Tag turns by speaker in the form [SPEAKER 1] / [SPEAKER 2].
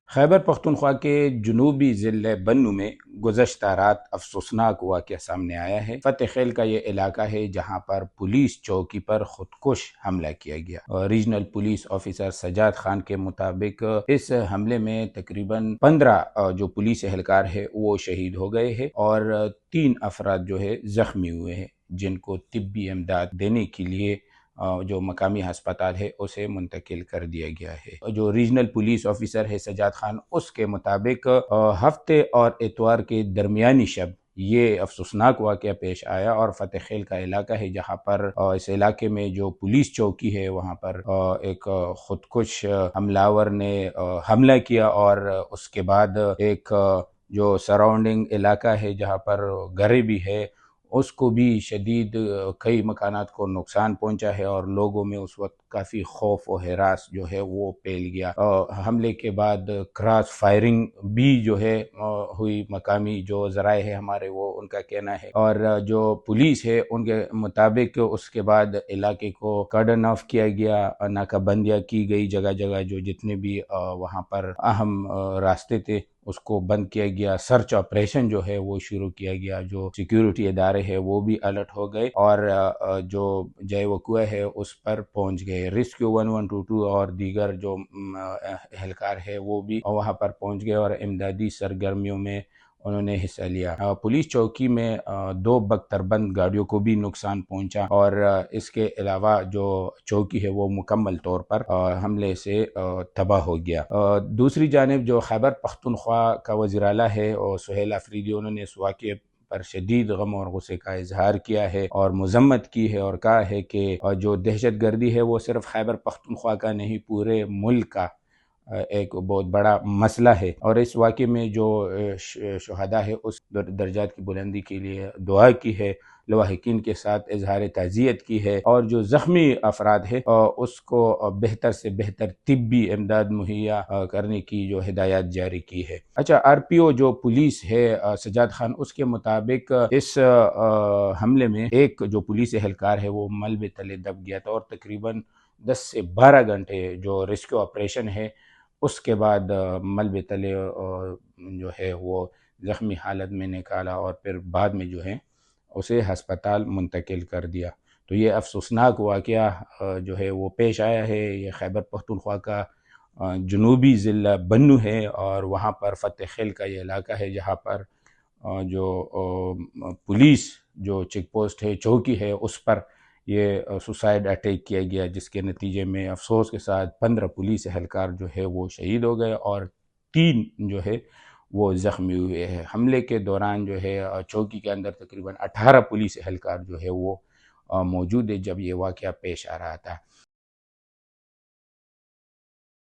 [SPEAKER 1] خیبر پختونخوا کے جنوبی ضلع بنو میں گزشتہ رات افسوسناک واقعہ سامنے آیا ہے۔ فتح خیل کا یہ علاقہ ہے جہاں پر پولیس چوکی پر خودکش حملہ کیا گیا۔ Regional police officer Sajjad Khan کے مطابق اس حملے میں تقریباً 15 جو پولیس اہلکار ہے وہ شہید ہو گئے ہیں اور 3 افراد جو ہے زخمی ہوئے ہیں، جن کو طبی امداد دینے کے لیے جو مقامی ہسپتال ہے اسے منتقل کر دیا گیا ہے۔ جو ریجنل پولیس آفیسر ہے سجاد خان، اس کے مطابق ہفتے اور اتوار کے درمیانی شب یہ افسوسناک واقعہ پیش آیا اور فتح خیل کا علاقہ ہے جہاں پر اس علاقے میں جو پولیس چوکی ہے وہاں پر ایک خودکش حملہ نے حملہ کیا اور اس کے بعد ایک جو سراؤنڈنگ علاقہ ہے جہاں پر گھریں بھی ہے اس کو بھی شدید کئی مکانات کو نقصان پہنچا ہے اور لوگوں میں اس وقت کافی خوف و ہراس جو ہے وہ پھیل گیا۔ حملے کے بعد کراس فائرنگ بھی جو ہے ہوئی، مقامی جو ذرائع ہے ہمارے وہ ان کا کہنا ہے، اور جو پولیس ہے ان کے مطابق اس کے بعد علاقے کو کارڈن آف کیا گیا، ناکہ بندیاں کی گئی، جگہ جگہ جو جتنے بھی وہاں پر اہم راستے تھے اس کو بند کیا گیا، سرچ آپریشن جو ہے وہ شروع کیا گیا، جو سیکیورٹی ادارے ہیں وہ بھی الرٹ ہو گئے اور جو جائے وقوع ہے اس پر پہنچ گئے۔ ریسکیو 1122 اور دیگر جو اہلکار ہے وہ بھی وہاں پر پہنچ گئے اور امدادی سرگرمیوں میں انہوں نے حصہ لیا۔ پولیس چوکی میں 2 بختربند گاڑیوں کو بھی نقصان پہنچا اور اس کے علاوہ جو چوکی ہے وہ مکمل طور پر حملے سے تباہ ہو گیا۔ دوسری جانب جو خیبر پختونخوا کا وزیر اعلیٰ ہے اور سہیل آفریدی، انہوں نے اس واقعے پر شدید غم اور غصے کا اظہار کیا ہے اور مذمت کی ہے اور کہا ہے کہ جو دہشت گردی ہے وہ صرف خیبر پختونخوا کا نہیں، پورے ملک کا ایک بہت بڑا مسئلہ ہے، اور اس واقعے میں جو شہداء ہے اس درجات کی بلندی کے لیے دعا کی ہے، لواحقین کے ساتھ اظہار تعزیت کی ہے اور جو زخمی افراد ہے اس کو بہتر سے بہتر طبی امداد مہیا کرنے کی جو ہدایات جاری کی ہے۔ اچھا، آر پی او جو پولیس ہے سجاد خان، اس کے مطابق اس حملے میں ایک جو پولیس اہلکار ہے وہ ملبے تلے دب گیا تھا اور تقریباً 10 سے 12 گھنٹے جو ریسکیو آپریشن ہے اس کے بعد ملبے تلے جو ہے وہ زخمی حالت میں نکالا اور پھر بعد میں جو ہے اسے ہسپتال منتقل کر دیا۔ تو یہ افسوسناک واقعہ جو ہے وہ پیش آیا ہے۔ یہ خیبر پختونخوا کا جنوبی ضلع بنو ہے اور وہاں پر فتح خیل کا یہ علاقہ ہے جہاں پر جو پولیس جو چیک پوسٹ ہے، چوکی ہے، اس پر یہ سوسائیڈ اٹیک کیا گیا، جس کے نتیجے میں افسوس کے ساتھ 15 پولیس اہلکار جو ہے وہ شہید ہو گئے اور 3 جو ہے وہ زخمی ہوئے ہیں۔ حملے کے دوران جو ہے چوکی کے اندر تقریباً 18 پولیس اہلکار جو ہے وہ موجود ہے جب یہ واقعہ پیش آ رہا تھا۔